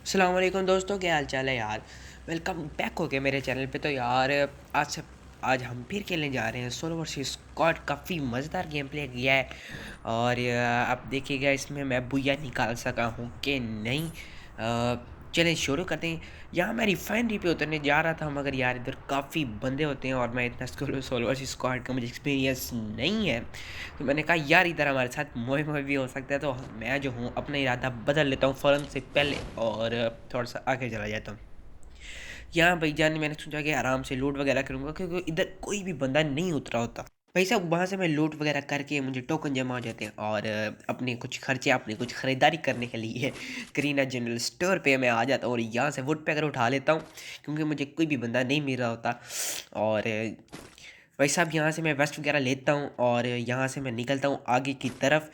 अस्सलाम वालेकुम दोस्तों, क्या हाल चाल है यार। वेलकम बैक हो गया मेरे चैनल पे। तो यार आज से आज हम फिर खेलने जा रहे हैं सोलो वर्सेस स्क्वाड। काफ़ी मज़ेदार गेम प्ले किया है और आप देखिएगा इसमें मैं बुया निकाल सका हूँ कि नहीं। चलें शुरू करते हैं। यहाँ मैं रिफाइनरी पे उतरने जा रहा था, मगर यार इधर काफ़ी बंदे होते हैं और मैं इतना सोलो वर्सेस स्क्वाड का मुझे एक्सपीरियंस नहीं है। तो मैंने कहा यार इधर हमारे साथ मोए मोए भी हो सकता है, तो मैं जो हूँ अपना इरादा बदल लेता हूँ फ़ौरन से पहले और थोड़ा सा आगे चला जाता हूँ। यहाँ भाई जान मैंने सोचा कि आराम से लूट वगैरह करूँगा, क्योंकि इधर कोई भी बंदा नहीं उतरा होता। भाई साहब वहाँ से मैं लूट वगैरह करके मुझे टोकन जमा हो जाते हैं और अपने कुछ खर्चे, अपनी कुछ ख़रीदारी करने के लिए करीना जनरल स्टोर पे मैं आ जाता हूँ और यहाँ से वुड पैकर उठा लेता हूँ, क्योंकि मुझे कोई भी बंदा नहीं मिल रहा होता। और भाई साहब यहाँ से मैं वेस्ट वगैरह लेता हूँ और यहाँ से मैं निकलता हूँ आगे की तरफ,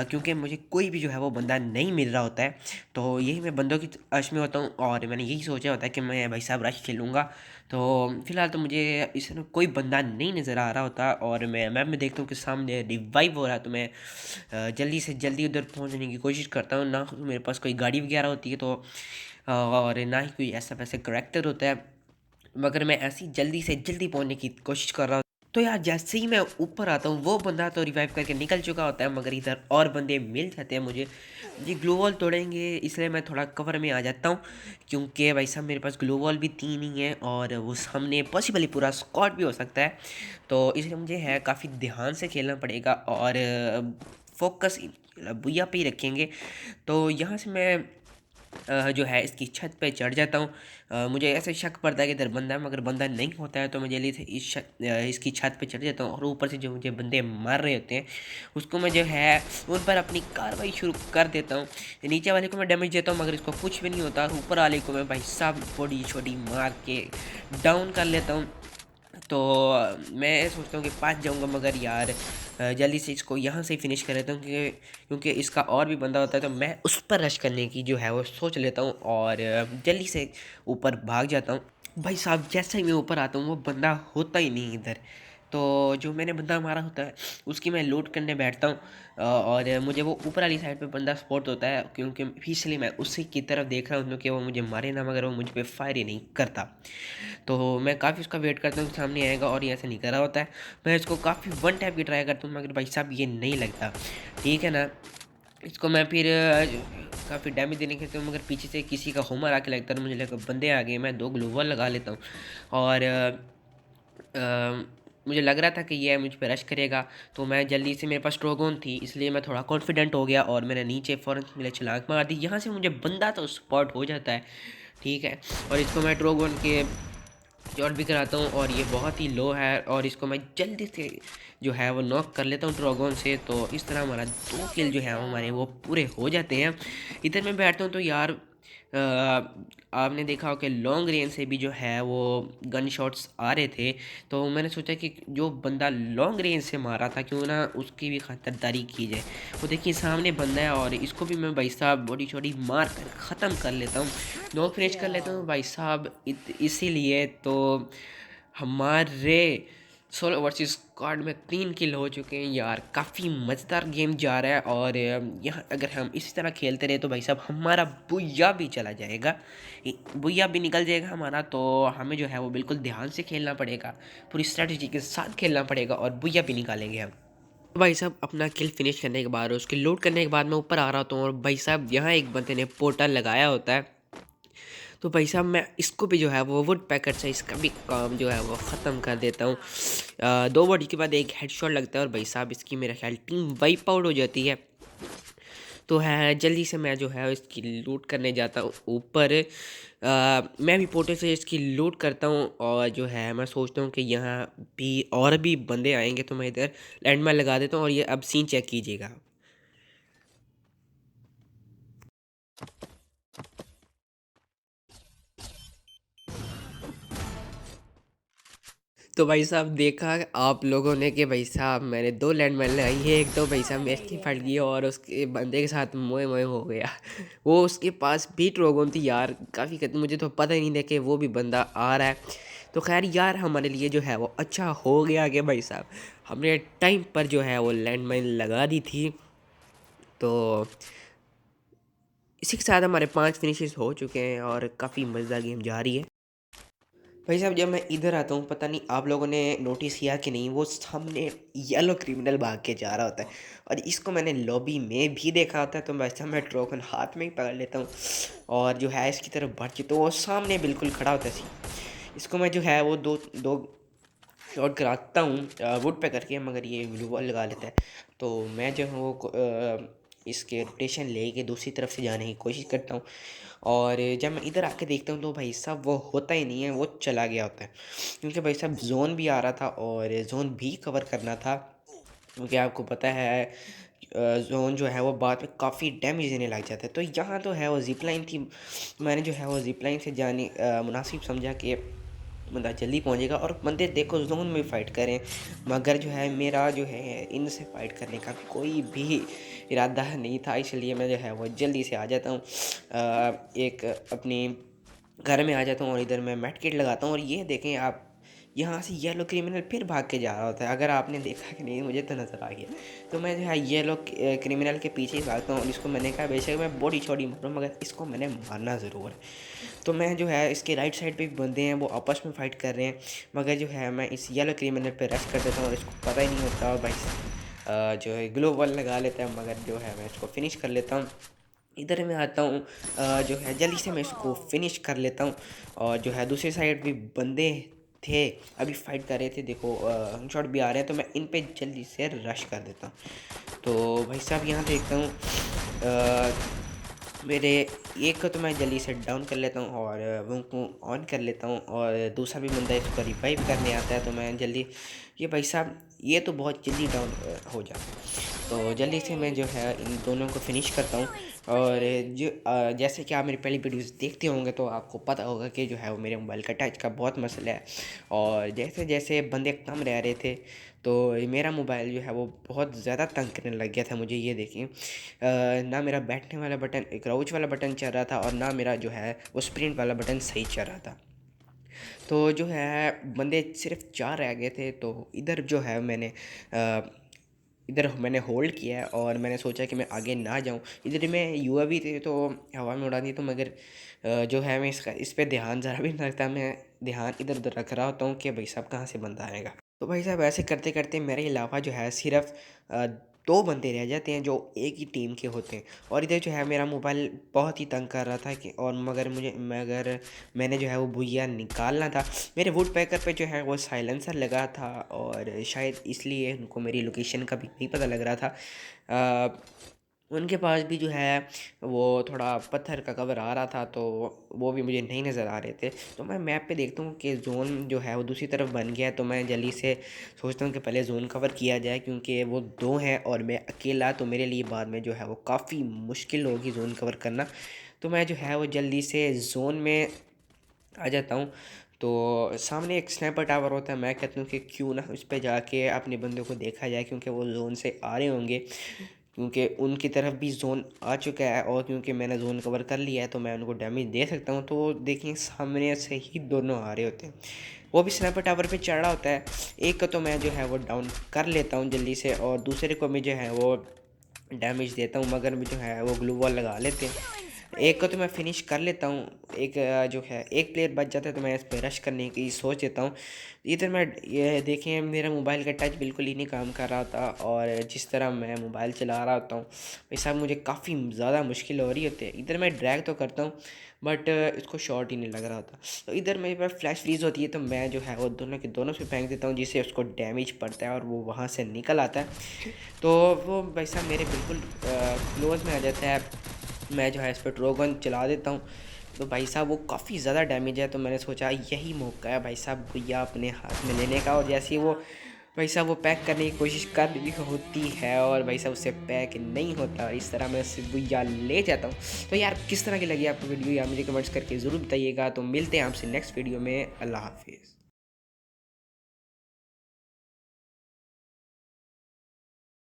क्योंकि मुझे कोई भी जो है वो बंदा नहीं मिल रहा होता है। तो यही मैं बंदों की तलाश में होता हूँ और मैंने यही सोचा होता है कि मैं भाई साहब रश खेलूँगा। तो फिलहाल तो मुझे इसमें कोई बंदा नहीं नज़र आ रहा होता और मैं मैप में देखता हूँ कि सामने रिवाइव हो रहा है। तो मैं जल्दी से जल्दी उधर पहुँचने की कोशिश करता हूँ। ना तो मेरे पास कोई गाड़ी वगैरह होती है तो और ना ही कोई ऐसा वैसा करेक्टर होता है, मगर मैं ऐसी जल्दी से जल्दी पहुंचने की कोशिश कर रहा हूँ। तो यार जैसे ही मैं ऊपर आता हूँ वो बंदा तो रिवाइव करके निकल चुका होता है, मगर इधर और बंदे मिल जाते हैं मुझे। ये ग्लू वॉल तोड़ेंगे इसलिए मैं थोड़ा कवर में आ जाता हूँ, क्योंकि भाई साहब मेरे पास ग्लू वॉल भी 3 ही है और वो सामने पॉसिबली पूरा स्क्वाड भी हो सकता है। तो इसलिए मुझे है काफ़ी ध्यान से खेलना पड़ेगा और फोकस बुया पे ही रखेंगे। तो यहाँ से मैं जो है इसकी छत पे चढ़ जाता हूँ। मुझे ऐसे शक पड़ता है कि इधर बंदा है, मगर बंदा नहीं होता है। तो मैं जल्दी से इसकी छत पे चढ़ जाता हूँ और ऊपर से जो मुझे बंदे मार रहे होते हैं उसको मैं जो है उन पर अपनी कार्रवाई शुरू कर देता हूँ। नीचे वाले को मैं डैमेज देता हूँ मगर इसको कुछ भी नहीं होता, और ऊपर वाले को मैं भाई साहब बॉडी छोटी मार के डाउन कर लेता हूँ। तो मैं सोचता हूँ कि पास जाऊँगा, मगर यार जल्दी से इसको यहाँ से ही फिनिश कर लेता हूँ, क्योंकि क्योंकि इसका और भी बंदा होता है। तो मैं उस पर रश करने की जो है वो सोच लेता हूँ और जल्दी से ऊपर भाग जाता हूँ। भाई साहब जैसे ही मैं ऊपर आता हूँ वो बंदा होता ही नहीं इधर। तो जो मैंने बंदा मारा होता है उसकी मैं लूट करने बैठता हूँ और मुझे वो ऊपर वाली साइड पे बंदा स्पॉट होता है, क्योंकि इसलिए मैं उसी की तरफ देख रहा हूँ कि वो मुझे मारे ना, मगर वो मुझ पर फायर ही नहीं करता। तो मैं काफ़ी उसका वेट करता हूँ कि सामने आएगा और ये ऐसे नहीं कर रहा होता है। मैं इसको काफ़ी वन टाइप की ट्राई करता हूँ, मगर भाई साहब ये नहीं लगता। ठीक है ना। इसको मैं फिर काफ़ी डैमेज देने के मगर पीछे से किसी का होमर आके लगता है, तो मुझे लगा बंदे आ गए। मैं 2 ग्लूवल लगा लेता हूँ और मुझे लग रहा था कि ये मुझ पे रश करेगा। तो मैं जल्दी से, मेरे पास ट्रोगोन थी इसलिए मैं थोड़ा कॉन्फिडेंट हो गया और मैंने नीचे फ़ौरन मिले छलांग मार दी। यहाँ से मुझे बंदा तो स्पॉट हो जाता है। ठीक है। और इसको मैं ट्रोगोन के चोट भी कराता हूँ और ये बहुत ही लो है और इसको मैं जल्दी से जो है वो नॉक कर लेता हूँ ड्रैगन से। तो इस तरह हमारा 2 किल जो है हमारे वो पूरे हो जाते हैं। इधर मैं बैठता हूँ तो यार आपने देखा हो कि लॉन्ग रेंज से भी जो है वो गन शॉट्स आ रहे थे। तो मैंने सोचा कि जो बंदा लॉन्ग रेंज से मारा था क्यों ना उसकी भी खातिरदारी की जाए। वो देखिए सामने बंदा है और इसको भी मैं भाई साहब बॉडी छोड़ी मार कर ख़त्म कर लेता हूँ, नॉक फिनिश कर लेता हूँ भाई साहब। इसीलिए तो हमारे सोलो वर्सेस स्क्वाड में 3 किल हो चुके हैं यार। काफ़ी मज़ेदार गेम जा रहा है और यहाँ अगर हम इसी तरह खेलते रहे तो भाई साहब हमारा बुया भी चला जाएगा, बुया भी निकल जाएगा हमारा। तो हमें जो है वो बिल्कुल ध्यान से खेलना पड़ेगा, पूरी स्ट्रेटजी के साथ खेलना पड़ेगा और बुया भी निकालेंगे हम। तो भाई साहब अपना किल फिनिश करने के बाद, उसकी लूट करने के बाद मैं ऊपर आ रहा होता हूँ और भाई साहब यहाँ एक बंदे ने पोर्टल लगाया होता है। तो भाई साहब मैं इसको भी जो है वो वुड पैकेट से इसका भी काम जो है वो ख़त्म कर देता हूँ। 2 बॉडी के बाद एक हेडशॉट लगता है और भाई साहब इसकी मेरा ख्याल टीम वाइप आउट हो जाती है। तो है जल्दी से मैं जो है इसकी लूट करने जाता हूँ ऊपर। मैं भी पोर्टल से इसकी लूट करता हूँ और जो है मैं सोचता हूँ कि यहाँ भी और भी बंदे आएंगे, तो मैं इधर लैंडमाइन लगा देता हूँ और ये अब सीन चेक कीजिएगा। तो भाई साहब देखा आप लोगों ने कि भाई साहब मैंने 2 लैंडमाइन लगाई है, एक तो भाई साहब मेरी फट गई और उसके बंदे के साथ मोए मोए हो गया। वो उसके पास भी ट्रोगन थी यार, काफ़ी मुझे तो पता ही नहीं था कि वो भी बंदा आ रहा है। तो खैर यार हमारे लिए जो है वो अच्छा हो गया कि भाई साहब हमने टाइम पर जो है वो लैंडमाइन लगा दी थी। तो इसी के साथ हमारे 5 फिनिशेस हो चुके हैं और काफ़ी मज़ेदार गेम जा रही है। भाई साहब जब मैं इधर आता हूँ पता नहीं आप लोगों ने नोटिस किया कि नहीं, वो सामने येलो क्रिमिनल भाग के जा रहा होता है और इसको मैंने लॉबी में भी देखा होता है। तो वैसा मैं ट्रोकन हाथ में ही पकड़ लेता हूँ और जो है इसकी तरफ बढ़ के तो वो सामने बिल्कुल खड़ा होता है। इसको मैं जो है वो दो दो शॉट कराता हूँ वुड पे करके, मगर ये ब्लू बॉल लगा लेता है। तो मैं जो है वो इसके रोटेशन लेके दूसरी तरफ से जाने की कोशिश करता हूँ और जब मैं इधर आके देखता हूँ तो भाई साहब वो होता ही नहीं है, वो चला गया होता है। क्योंकि भाई साहब जोन भी आ रहा था और जोन भी कवर करना था, क्योंकि आपको पता है जोन जो है वो बाद में काफ़ी डैमेज देने लग जाता है। तो यहाँ तो है वो जिप लाइन थी, मैंने जो है वो जिप लाइन से जाने मुनासिब समझा कि बंदा जल्दी पहुंचेगा और बंदे देखो जोन में फ़ाइट करें, मगर जो है मेरा जो है इनसे फ़ाइट करने का कोई भी इरादा नहीं था। इसलिए मैं जो है वो जल्दी से आ जाता हूँ, एक अपनी घर में आ जाता हूँ और इधर मैं मेड किट लगाता हूँ। और ये देखें आप, यहाँ से येलो क्रिमिनल फिर भाग के जा रहा होता है। अगर आपने देखा कि नहीं मुझे तो नज़र आ गया। तो मैं जो है येलो क्रिमिनल के पीछे ही भागता हूँ और इसको मैंने कहा बेशक मैं बॉडी छोड़ी मारूँ मगर इसको मैंने मारना ज़रूर है। तो मैं जो है इसके राइट साइड पे बंदे हैं वो आपस में फ़ाइट कर रहे हैं, मगर जो है मैं इस येलो क्रिमिनल पे रश कर देता हूँ और इसको पता ही नहीं होता। और भाई जो है ग्लो वॉल लगा लेता है, मगर जो है मैं इसको फिनिश कर लेता हूँ। इधर मैं आता हूँ जो है जल्दी से मैं इसको फिनिश कर लेता हूँ। और जो है दूसरी साइड भी बंदे थे, अभी फाइट कर रहे थे, देखो शॉट भी आ रहे हैं, तो मैं इन पे जल्दी से रश कर देता हूँ। तो भाई साहब यहाँ देखता हूँ मेरे एक को तो मैं जल्दी से डाउन कर लेता हूँ और वो को ऑन कर लेता हूँ और दूसरा भी बंदा इसको रिवाइव करने आता है। तो मैं जल्दी, ये भाई साहब ये तो बहुत जल्दी डाउन हो जाता है। तो जल्दी से मैं जो है इन दोनों को फिनिश करता हूँ। और जो जैसे कि आप मेरी पहली वीडियोस देखते होंगे तो आपको पता होगा कि जो है वो मेरे मोबाइल का टच का बहुत मसला है। और जैसे जैसे बंदे कम रह रहे थे तो मेरा मोबाइल जो है वो बहुत ज़्यादा तंग करने लग गया था मुझे। ये देखिए ना मेरा बैठने वाला बटन, एक क्राउच वाला बटन चल रहा था और ना मेरा जो है वो स्प्रिंट वाला बटन सही चल रहा था। तो जो है बंदे सिर्फ 4 रह गए थे। तो इधर जो है इधर मैंने होल्ड किया है और मैंने सोचा कि मैं आगे ना जाऊं। इधर मैं यूएवी थे तो हवा में उड़ा दी, तो मगर जो है मैं इस पे ध्यान ज़रा भी नहीं रखता। मैं ध्यान इधर उधर रख रहा होता हूँ कि भाई साहब कहाँ से बंदा आएगा। तो भाई साहब ऐसे करते करते मेरे अलावा जो है सिर्फ 2 बंदे रह जाते हैं जो एक ही टीम के होते हैं। और इधर जो है मेरा मोबाइल बहुत ही तंग कर रहा था कि और मगर मैंने जो है वो भुइया निकालना था। मेरे वुड पैकर पे जो है वो साइलेंसर लगा था और शायद इसलिए उनको मेरी लोकेशन का भी नहीं पता लग रहा था। उनके पास भी जो है वो थोड़ा पत्थर का कवर आ रहा था, तो वो भी मुझे नहीं नज़र आ रहे थे। तो मैं मैप पे देखता हूँ कि जोन जो है वो दूसरी तरफ बन गया है। तो मैं जल्दी से सोचता हूँ कि पहले जोन कवर किया जाए, क्योंकि वो 2 हैं और मैं अकेला, तो मेरे लिए बाद में जो है वो काफ़ी मुश्किल होगी जोन कवर करना। तो मैं जो है वो जल्दी से जोन में आ जाता हूँ। तो सामने एक स्नाइपर टावर होता है, मैं कहता हूँ कि क्यों ना उस पे जाके अपने बंदों को देखा जाए, क्योंकि वो जोन से आ रहे होंगे, क्योंकि उनकी तरफ भी जोन आ चुका है और क्योंकि मैंने जोन कवर कर लिया है तो मैं उनको डैमेज दे सकता हूँ। तो देखिए सामने से ही दोनों आ रहे होते हैं, वो भी स्नाइपर टावर पे चढ़ रहा होता है। एक को तो मैं जो है वो डाउन कर लेता हूँ जल्दी से और दूसरे को मैं जो है वो डैमेज देता हूँ, मगर जो है वो ग्लू वॉल लगा लेते हैं। एक को तो मैं फिनिश कर लेता हूँ, एक जो है एक प्लेयर बच जाता है तो मैं इस पर रश करने की सोच देता हूँ। इधर मैं ये देखें मेरा मोबाइल का टच बिल्कुल ही नहीं काम कर रहा था और जिस तरह मैं मोबाइल चला रहा होता हूँ भाई साहब मुझे काफ़ी ज़्यादा मुश्किल हो रही होती है। इधर मैं ड्रैग तो करता हूँ बट इसको शॉट ही नहीं लग रहा होता। तो इधर मेरे पास फ्लैश फ्रीज होती है तो मैं जो है वो दोनों के दोनों से फेंक देता हूँ, जिससे उसको डैमेज पड़ता है और वो वहाँ से निकल आता है। तो वो भाई साहब मेरे बिल्कुल क्लोज में आ जाता है। मैं जो है इस पर ट्रोगन चला देता हूँ तो भाई साहब वो काफ़ी ज़्यादा डैमेज है। तो मैंने सोचा यही मौका है भाई साहब भैया अपने हाथ में लेने का, और जैसे ही वो भाई साहब वो पैक करने की कोशिश कर रही होती है और भाई साहब उससे पैक नहीं होता, और इस तरह मैं उससे भैया ले जाता हूँ। तो यार किस तरह की लगी आपको वीडियो, यार मुझे कमेंट्स करके ज़रूर बताइएगा। तो मिलते हैं आपसे नेक्स्ट वीडियो में, अल्लाह हाफिज़।